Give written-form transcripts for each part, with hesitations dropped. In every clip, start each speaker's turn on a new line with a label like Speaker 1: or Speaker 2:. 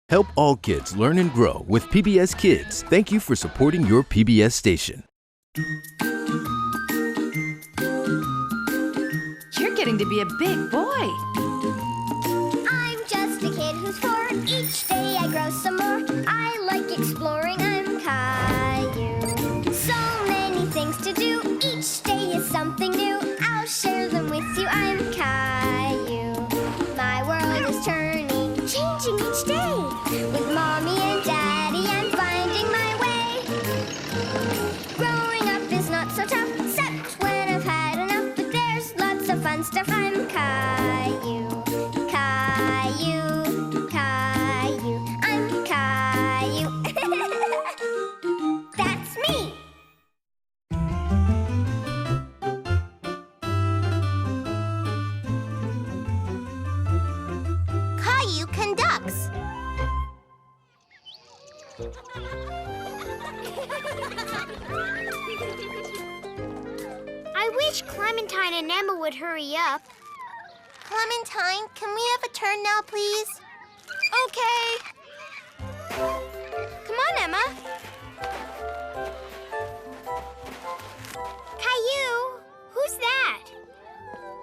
Speaker 1: Help all kids learn and grow with PBS Kids. Thank you for supporting your PBS station.
Speaker 2: You're getting to be a big boy.
Speaker 3: I'm just a kid who's 4. Each day I grow some more. I like exploring. I'm Caillou. So many things to do. Each day is something new. I'll share them with you. I'm Caillou. My world is turning, changing each day. With Mommy and Daddy, I'm finding my way. Growing up is not so tough, except when I've had enough. But there's lots of fun stuff. I'm Caillou. Caillou, Caillou, I'm Caillou. That's me. Caillou conducts. I wish Clementine and Emma would hurry up. Clementine, can we have a turn now, please? Okay. Come on, Emma. Caillou, who's that?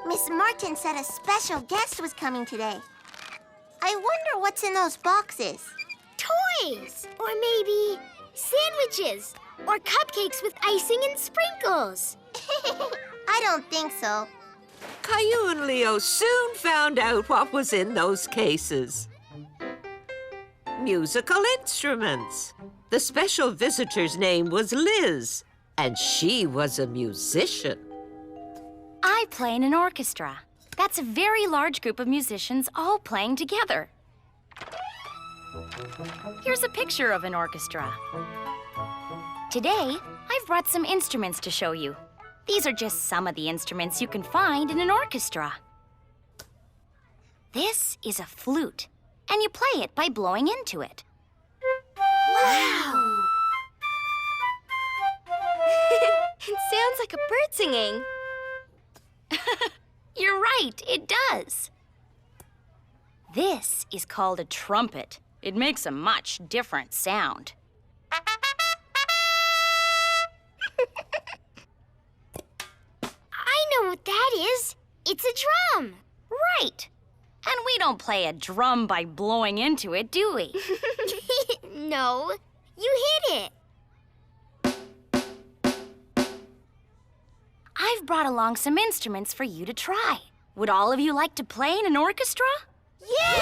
Speaker 3: Miss Martin said a special guest was coming today. I wonder what's in those boxes. Toys! Or maybe sandwiches or cupcakes with icing and sprinkles. I don't think so.
Speaker 4: Caillou and Leo soon found out what was in those cases. Musical instruments. The special visitor's name was Liz, and she was a musician.
Speaker 5: I play in an orchestra. That's a very large group of musicians all playing together. Here's a picture of an orchestra. Today, I've brought some instruments to show you. These are just some of the instruments you can find in an orchestra. This is a flute, and you play it by blowing into it.
Speaker 3: Wow! It sounds like a bird singing.
Speaker 5: You're right, it does. This is called a trumpet. It makes a much different sound.
Speaker 3: I know what that is. It's a drum.
Speaker 5: Right. And we don't play a drum by blowing into it, do we?
Speaker 3: No, you hit it.
Speaker 5: I've brought along some instruments for you to try. Would all of you like to play in an orchestra?
Speaker 3: Yay!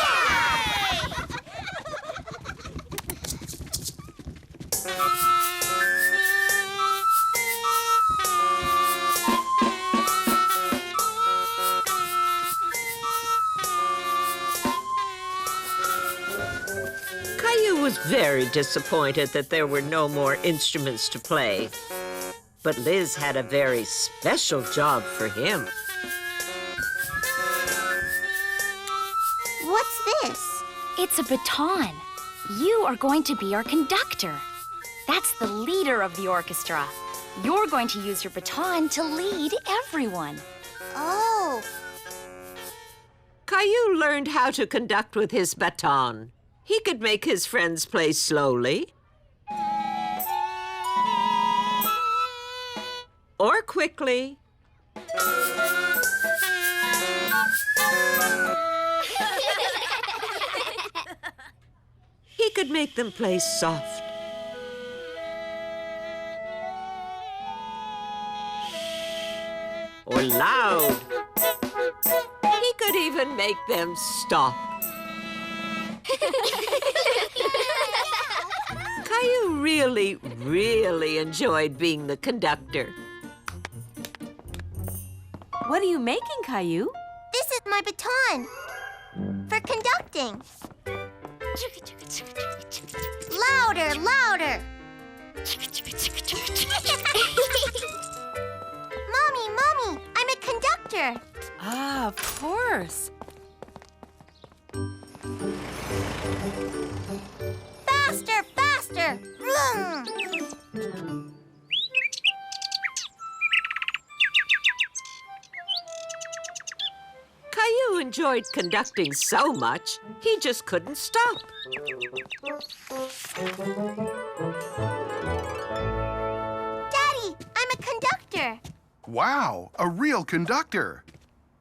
Speaker 4: Caillou was very disappointed that there were no more instruments to play. But Liz had a very special job for him.
Speaker 3: What's this?
Speaker 5: It's a baton. You are going to be our conductor. That's the leader of the orchestra. You're going to use your baton to lead everyone.
Speaker 3: Oh.
Speaker 4: Caillou learned how to conduct with his baton. He could make his friends play slowly or quickly. He could make them play soft or loud. He could even make them stop. Caillou really enjoyed being the conductor.
Speaker 2: What are you making, Caillou?
Speaker 3: This is my baton for conducting. Louder, louder. Mommy, I'm a conductor.
Speaker 2: Ah, of course.
Speaker 3: Faster, faster. Vroom.
Speaker 4: Caillou enjoyed conducting so much, he just couldn't stop.
Speaker 3: Daddy, I'm a conductor.
Speaker 6: Wow, a real conductor.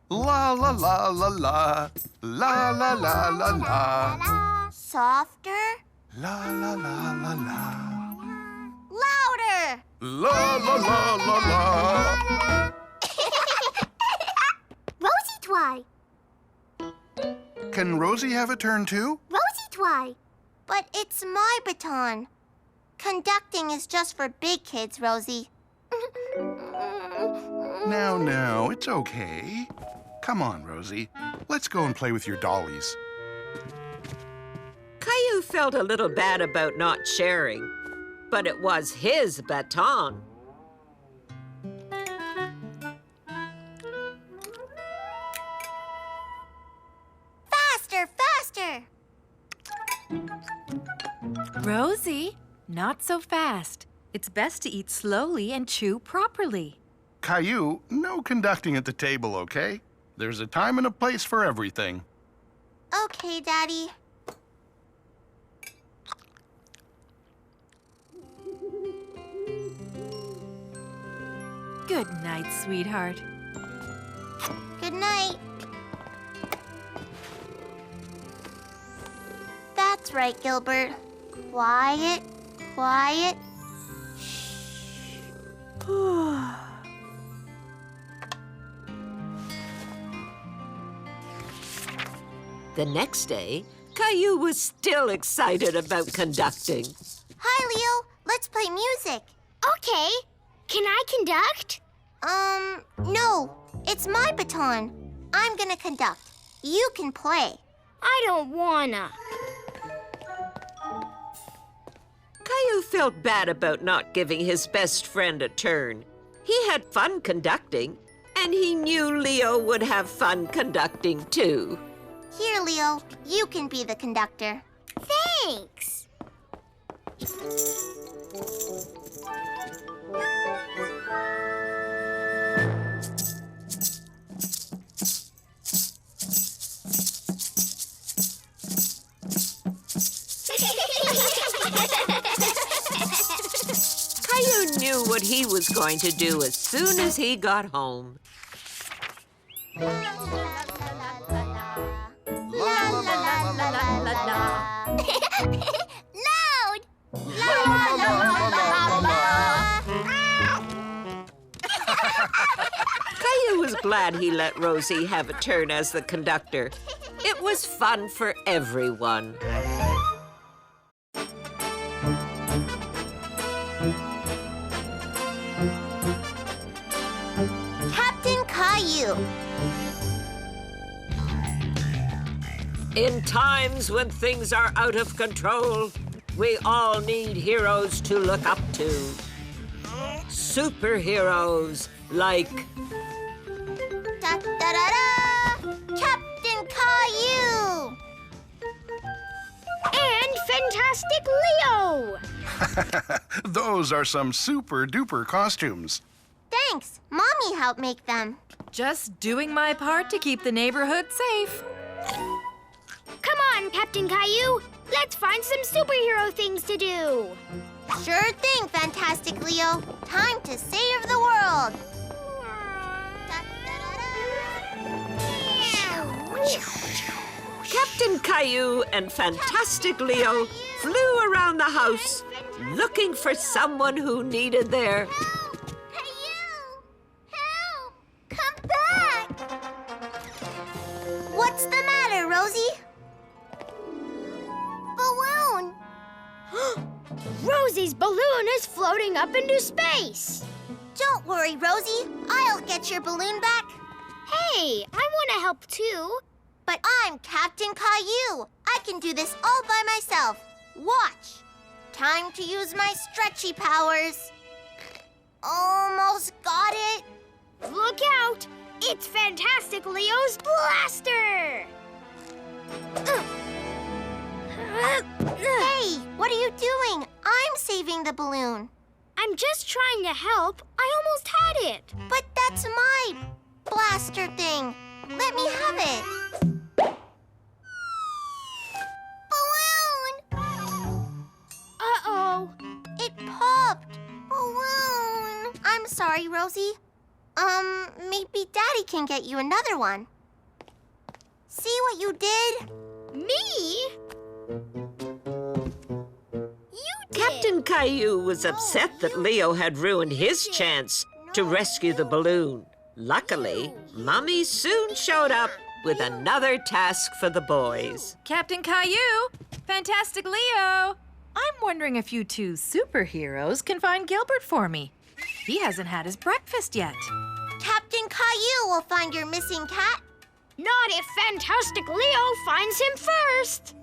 Speaker 6: La la la la la. La la la la la.
Speaker 3: Softer.
Speaker 6: La la la la la.
Speaker 3: Louder.
Speaker 6: La la la la la.
Speaker 3: Rosie Twy.
Speaker 6: Can Rosie have a turn too?
Speaker 3: Rosie Twy. But it's my baton. Conducting is just for big kids, Rosie.
Speaker 6: Now, it's okay. Come on, Rosie. Let's go and play with your dollies.
Speaker 4: Caillou felt a little bad about not sharing, but it was his baton.
Speaker 3: Faster, faster.
Speaker 2: Rosie, not so fast. It's best to eat slowly and chew properly.
Speaker 6: Caillou, no conducting at the table, okay? There's a time and a place for everything.
Speaker 3: Okay, Daddy.
Speaker 2: Good night, sweetheart.
Speaker 3: Good night. That's right, Gilbert. Quiet, quiet.
Speaker 4: The next day, Caillou was still excited about conducting.
Speaker 3: Hi, Leo. Let's play music.
Speaker 5: Okay. Can I conduct?
Speaker 3: No. It's my baton. I'm gonna conduct. You can play.
Speaker 5: I don't wanna.
Speaker 4: Caillou felt bad about not giving his best friend a turn. He had fun conducting, and he knew Leo would have fun conducting too.
Speaker 3: Here, Leo. You can be the conductor.
Speaker 5: Thanks.
Speaker 4: Caillou knew what he was going to do as soon as he got home.
Speaker 3: La la la la la la la la. Loud! La la la la la la.
Speaker 4: Caillou was glad he let Rosie have a turn as the conductor. It was fun for everyone.
Speaker 3: Captain Caillou.
Speaker 4: In times when things are out of control, we all need heroes to look up to. Superheroes like
Speaker 3: Da da da da! Captain Caillou!
Speaker 5: And Fantastic Leo!
Speaker 6: Those are some super-duper costumes.
Speaker 3: Thanks. Mommy helped make them.
Speaker 2: Just doing my part to keep the neighborhood safe.
Speaker 5: Come on, Captain Caillou. Let's find some superhero things to do.
Speaker 3: Sure thing, Fantastic Leo. Time to save the world. Da, da, da, da.
Speaker 4: Captain Caillou and Fantastic Leo flew around the house looking for someone who needed their
Speaker 3: Help! Caillou! Help! Come back! What's the matter, Rosie? Balloon!
Speaker 5: Rosie's balloon is floating up into space.
Speaker 3: Don't worry, Rosie. I'll get your balloon back.
Speaker 5: Hey, I want to help too.
Speaker 3: But I'm Captain Caillou. I can do this all by myself. Watch. Time to use my stretchy powers. Almost got it.
Speaker 5: Look out! It's Fantastic Leo's blaster!
Speaker 3: Hey, what are you doing? I'm saving the balloon.
Speaker 5: I'm just trying to help. I almost had it.
Speaker 3: But that's my blaster thing. Let me have it. Balloon! sorry, Rosie. Maybe Daddy can get you another one. See what you did?
Speaker 5: Me? You did.
Speaker 4: Captain Caillou was upset that Leo had ruined his chance to rescue the balloon. Luckily, Mummy soon showed up with another task for the boys.
Speaker 2: Captain Caillou, Fantastic Leo. I'm wondering if you two superheroes can find Gilbert for me. He hasn't had his breakfast yet.
Speaker 3: Captain Caillou will find your missing cat.
Speaker 5: Not if Fantastic Leo finds him first.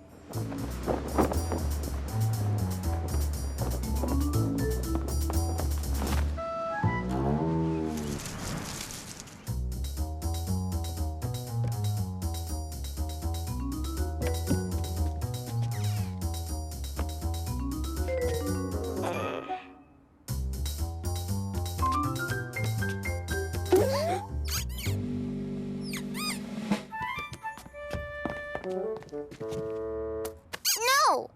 Speaker 3: No!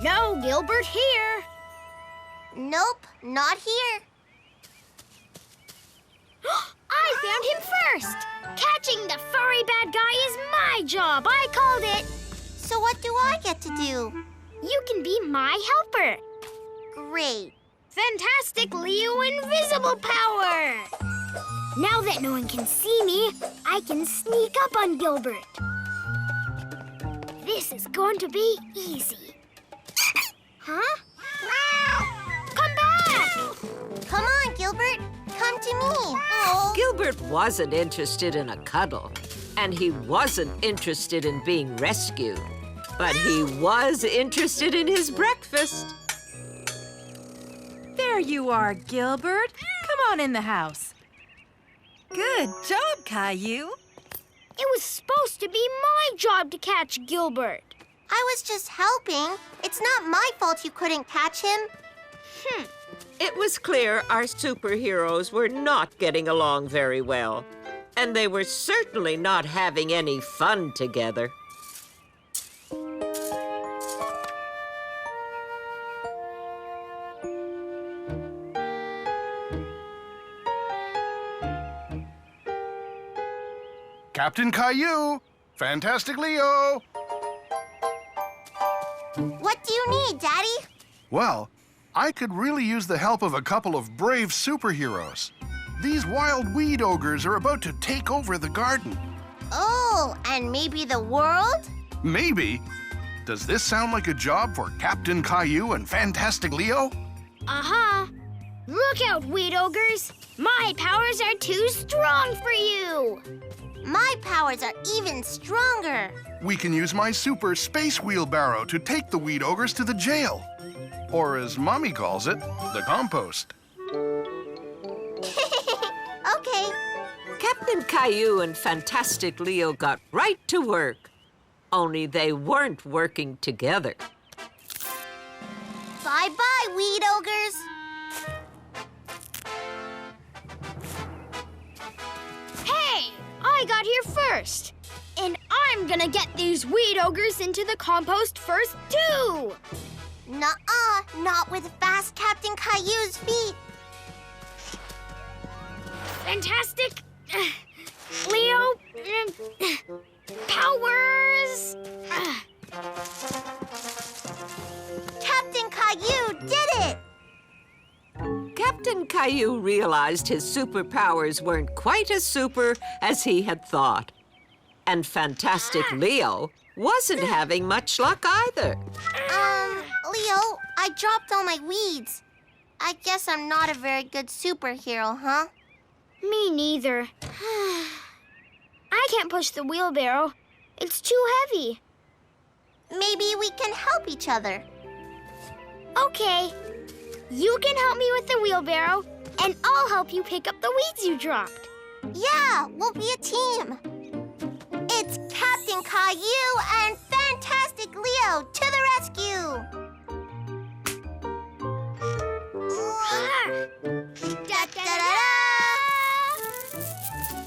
Speaker 5: No Gilbert here.
Speaker 3: Nope, not here.
Speaker 5: I found him first. Catching the furry bad guy is my job. I called it.
Speaker 3: So what do I get to do?
Speaker 5: You can be my helper.
Speaker 3: Great.
Speaker 5: Fantastic Leo Invisible Power! Now that no one can see me, I can sneak up on Gilbert. This is going to be easy. Huh? Come back!
Speaker 3: Come on, Gilbert. Come to me. Oh.
Speaker 4: Gilbert wasn't interested in a cuddle, and he wasn't interested in being rescued. But he was interested in his breakfast.
Speaker 2: There you are, Gilbert. Come on in the house. Good job, Caillou.
Speaker 5: It was supposed to be my job to catch Gilbert.
Speaker 3: I was just helping. It's not my fault you couldn't catch him.
Speaker 4: It was clear our superheroes were not getting along very well, and they were certainly not having any fun together.
Speaker 6: Captain Caillou! Fantastic Leo!
Speaker 3: What do you need, Daddy?
Speaker 6: Well, I could really use the help of a couple of brave superheroes. These wild weed ogres are about to take over the garden.
Speaker 3: Oh, and maybe the world?
Speaker 6: Maybe. Does this sound like a job for Captain Caillou and Fantastic Leo?
Speaker 5: Uh-huh. Look out, weed ogres. My powers are too strong for you.
Speaker 3: My powers are even stronger.
Speaker 6: We can use my super space wheelbarrow to take the weed ogres to the jail. Or as Mommy calls it, the compost.
Speaker 3: Okay.
Speaker 4: Captain Caillou and Fantastic Leo got right to work. Only they weren't working together.
Speaker 3: Bye-bye, weed ogres.
Speaker 5: Hey, I got here first. And I'm gonna get these weed ogres into the compost first, too.
Speaker 3: Nuh-uh, not with fast Captain Caillou's feet.
Speaker 5: Fantastic. Leo. Powers.
Speaker 3: Captain Caillou did it!
Speaker 4: Captain Caillou realized his superpowers weren't quite as super as he had thought. And Fantastic Leo wasn't having much luck either.
Speaker 3: Leo, I dropped all my weeds. I guess I'm not a very good superhero, huh?
Speaker 5: Me neither. I can't push the wheelbarrow. It's too heavy.
Speaker 3: Maybe we can help each other.
Speaker 5: Okay. You can help me with the wheelbarrow, and I'll help you pick up the weeds you dropped.
Speaker 3: Yeah, we'll be a team. It's Captain Caillou and Fantastic Leo to the rescue! Da-da-da-da!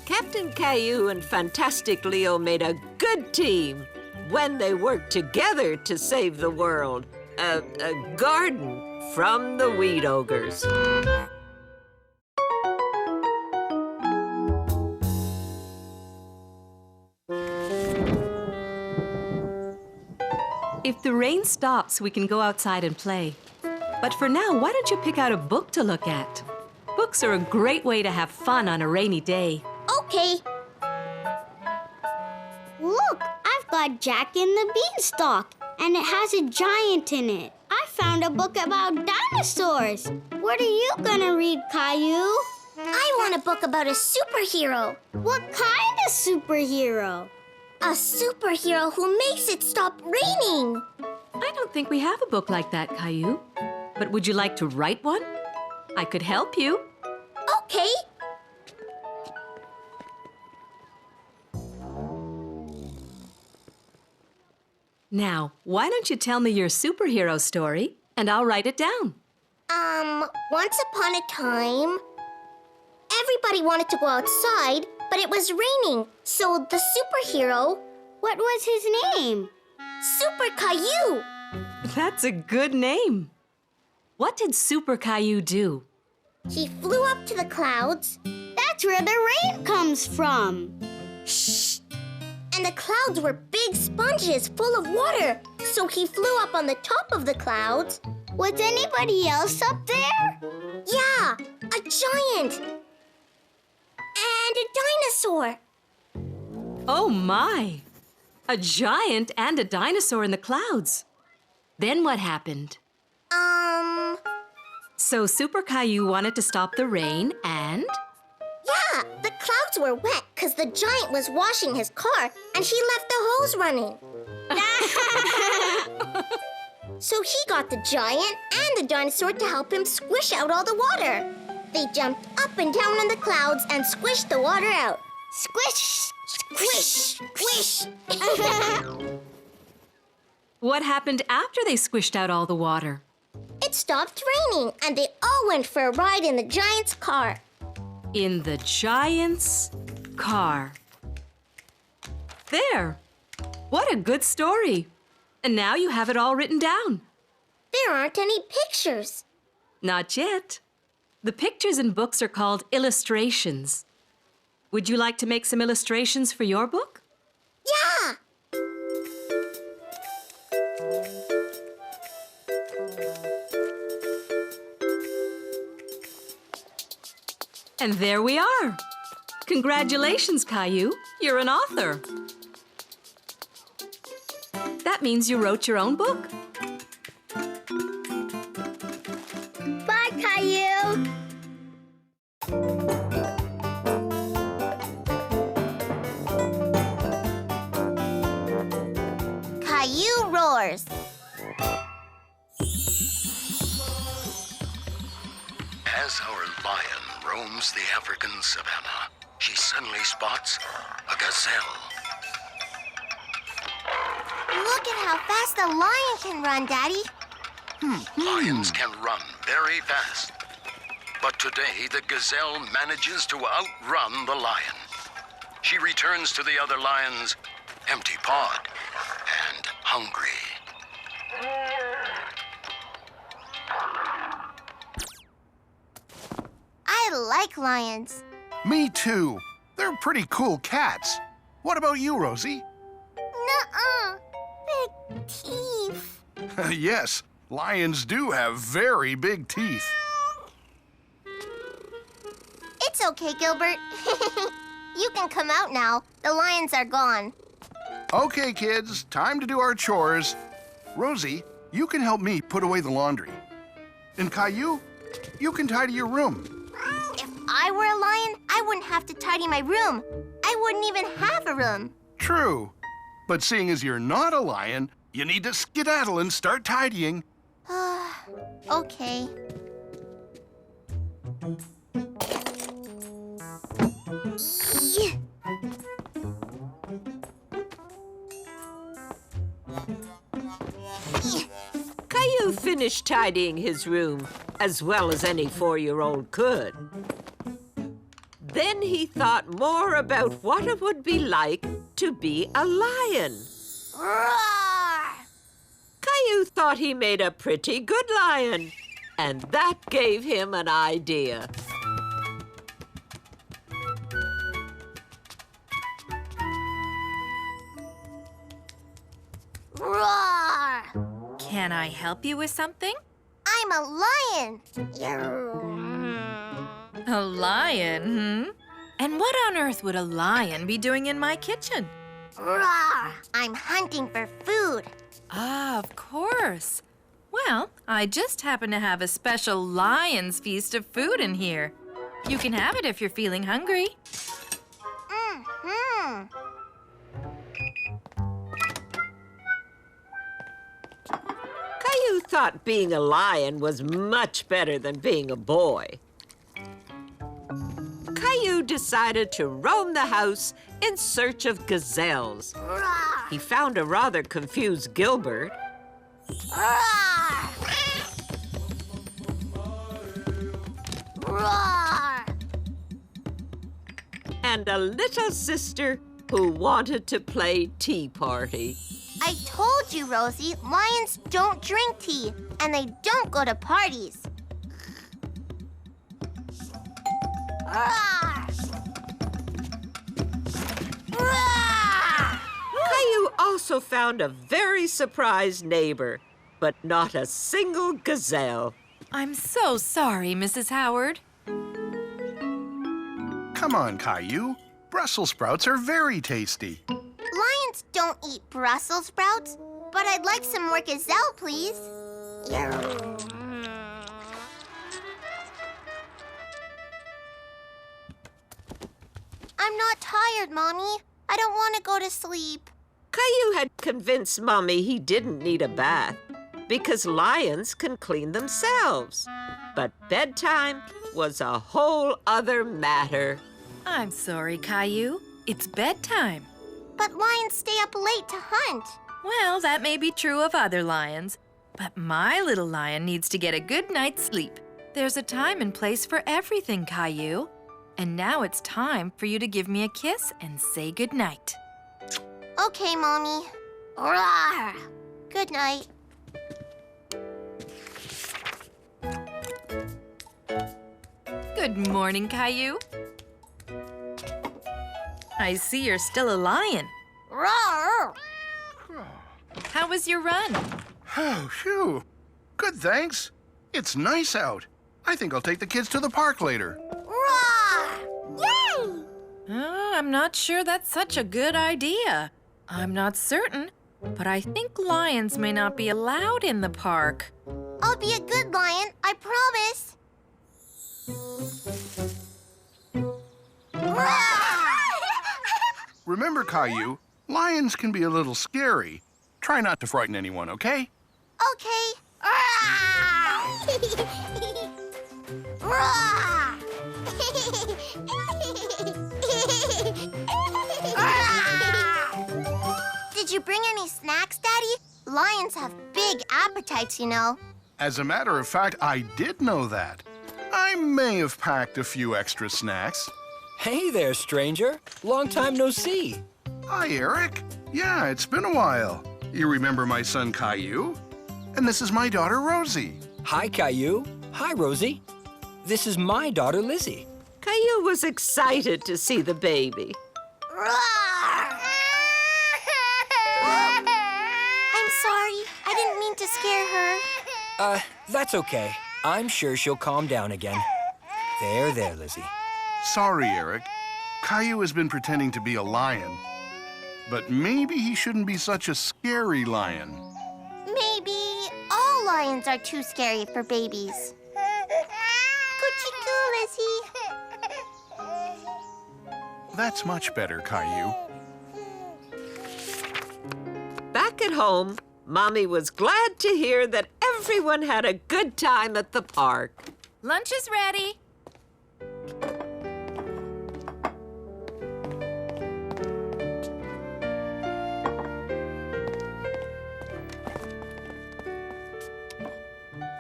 Speaker 4: Captain Caillou and Fantastic Leo made a good team. when they work together to save the world. A garden from the weed ogres.
Speaker 7: If the rain stops, we can go outside and play. But for now, why don't you pick out a book to look at? Books are a great way to have fun on a rainy day.
Speaker 3: Okay. Look, I've got Jack and the Beanstalk, and it has a giant in it. I found a book about dinosaurs. What are you gonna read, Caillou? I want a book about a superhero. What kind of superhero? A superhero who makes it stop raining.
Speaker 7: I don't think we have a book like that, Caillou. But would you like to write one? I could help you.
Speaker 3: Okay.
Speaker 7: Now, why don't you tell me your superhero story, and I'll write it down.
Speaker 3: Once upon a time, everybody wanted to go outside, but it was raining. So the superhero... What was his name? Super Caillou.
Speaker 7: That's a good name. What did Super Caillou do?
Speaker 3: He flew up to the clouds. That's where the rain comes from. Shh! And the clouds were big sponges full of water. So he flew up on the top of the clouds. Was anybody else up there? Yeah, a giant. And a dinosaur.
Speaker 7: Oh my! A giant and a dinosaur in the clouds. Then what happened? So Super Caillou wanted to stop the rain and...
Speaker 3: Yeah, the clouds were wet because the giant was washing his car and he left the hose running. So he got the giant and the dinosaur to help him squish out all the water. They jumped up and down in the clouds and squished the water out. Squish, squish, squish.
Speaker 7: What happened after they squished out all the water?
Speaker 3: It stopped raining and they all went for a ride in the giant's car.
Speaker 7: In the giant's car. There! What a good story! And now you have it all written down.
Speaker 3: There aren't any pictures.
Speaker 7: Not yet. The pictures in books are called illustrations. Would you like to make some illustrations for your book?
Speaker 3: Yeah!
Speaker 7: And there we are. Congratulations, Caillou. You're an author. That means you wrote your own book.
Speaker 3: Bye, Caillou. Caillou roars.
Speaker 6: As our lion roams the African savanna, she suddenly spots a gazelle.
Speaker 3: Look at how fast the lion can run, Daddy.
Speaker 6: Lions can run very fast. But today, the gazelle manages to outrun the lion. She returns to the other lions empty-pawed and hungry.
Speaker 3: I like lions.
Speaker 6: Me too. They're pretty cool cats. What about you, Rosie?
Speaker 3: Nuh-uh. Big teeth.
Speaker 6: Yes, lions do have very big teeth.
Speaker 3: It's okay, Gilbert. You can come out now. The lions are gone.
Speaker 6: Okay, kids, time to do our chores. Rosie, you can help me put away the laundry. And Caillou, you can tidy your room.
Speaker 3: If I were a lion, I wouldn't have to tidy my room. I wouldn't even have a room.
Speaker 6: True. But seeing as you're not a lion, you need to skedaddle and start tidying.
Speaker 3: Okay.
Speaker 4: Caillou finished tidying his room as well as any 4-year-old could. Then he thought more about what it would be like to be a lion.
Speaker 3: Roar!
Speaker 4: Caillou thought he made a pretty good lion, and that gave him an idea.
Speaker 3: Roar!
Speaker 2: Can I help you with something?
Speaker 3: I'm a lion.
Speaker 2: A lion, hmm? And what on earth would a lion be doing in my kitchen?
Speaker 3: Roar! I'm hunting for food.
Speaker 2: Ah, of course. Well, I just happen to have a special lion's feast of food in here. You can have it if you're feeling hungry.
Speaker 3: Mm-hmm.
Speaker 4: Caillou thought being a lion was much better than being a boy. Caillou decided to roam the house in search of gazelles.
Speaker 3: Roar!
Speaker 4: He found a rather confused Gilbert.
Speaker 3: Roar! Roar!
Speaker 4: And a little sister who wanted to play tea party.
Speaker 3: I told you, Rosie, lions don't drink tea, and they don't go to parties. Roar! Roar!
Speaker 4: Caillou also found a very surprised neighbor, but not a single gazelle.
Speaker 2: I'm so sorry, Mrs. Howard.
Speaker 8: Come on, Caillou. Brussels sprouts are very tasty.
Speaker 3: Lions don't eat Brussels sprouts, but I'd like some more gazelle, please. I'm not tired, Mommy. I don't want to go to sleep.
Speaker 4: Caillou had convinced Mommy he didn't need a bath because lions can clean themselves. But bedtime was a whole other matter.
Speaker 2: I'm sorry, Caillou. It's bedtime.
Speaker 3: But lions stay up late to hunt.
Speaker 2: Well, that may be true of other lions, but my little lion needs to get a good night's sleep. There's a time and place for everything, Caillou. And now it's time for you to give me a kiss and say goodnight.
Speaker 3: Okay, Mommy. Roar! Good night.
Speaker 2: Good morning, Caillou. I see you're still a lion.
Speaker 3: Roar!
Speaker 2: How was your run?
Speaker 8: Oh, phew. Good, thanks. It's nice out. I think I'll take the kids to the park later.
Speaker 3: Roar! Yay!
Speaker 2: Oh, I'm not sure that's such a good idea. I'm not certain, but I think lions may not be allowed in the park.
Speaker 3: I'll be a good lion, I promise.
Speaker 8: Remember, Caillou, lions can be a little scary. Try not to frighten anyone, okay?
Speaker 3: Okay. Roar! Did you bring any snacks, Daddy? Lions have big appetites, you know.
Speaker 8: As a matter of fact, I did know that. I may have packed a few extra snacks.
Speaker 9: Hey there, stranger. Long time no see.
Speaker 8: Hi, Eric. Yeah, it's been a while. You remember my son, Caillou? And this is my daughter, Rosie.
Speaker 9: Hi, Caillou. Hi, Rosie. This is my daughter, Lizzie.
Speaker 4: Caillou was excited to see the baby.
Speaker 3: Roar! I'm sorry. I didn't mean to scare her.
Speaker 9: That's okay. I'm sure she'll calm down again. There, Lizzie.
Speaker 8: Sorry, Eric. Caillou has been pretending to be a lion. But maybe he shouldn't be such a scary lion.
Speaker 3: Maybe all lions are too scary for babies. Coochie-coo, Lizzie.
Speaker 8: That's much better, Caillou.
Speaker 4: Back at home, Mommy was glad to hear that everyone had a good time at the park.
Speaker 2: Lunch is ready.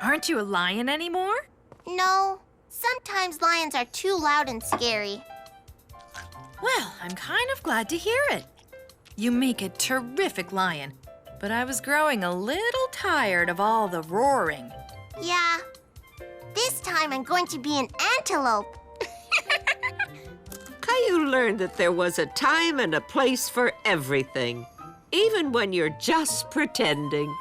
Speaker 2: Aren't you a lion anymore?
Speaker 3: No. Sometimes lions are too loud and scary.
Speaker 2: Well, I'm kind of glad to hear it. You make a terrific lion, but I was growing a little tired of all the roaring.
Speaker 3: Yeah. This time I'm going to be an antelope.
Speaker 4: Caillou learned that there was a time and a place for everything, even when you're just pretending.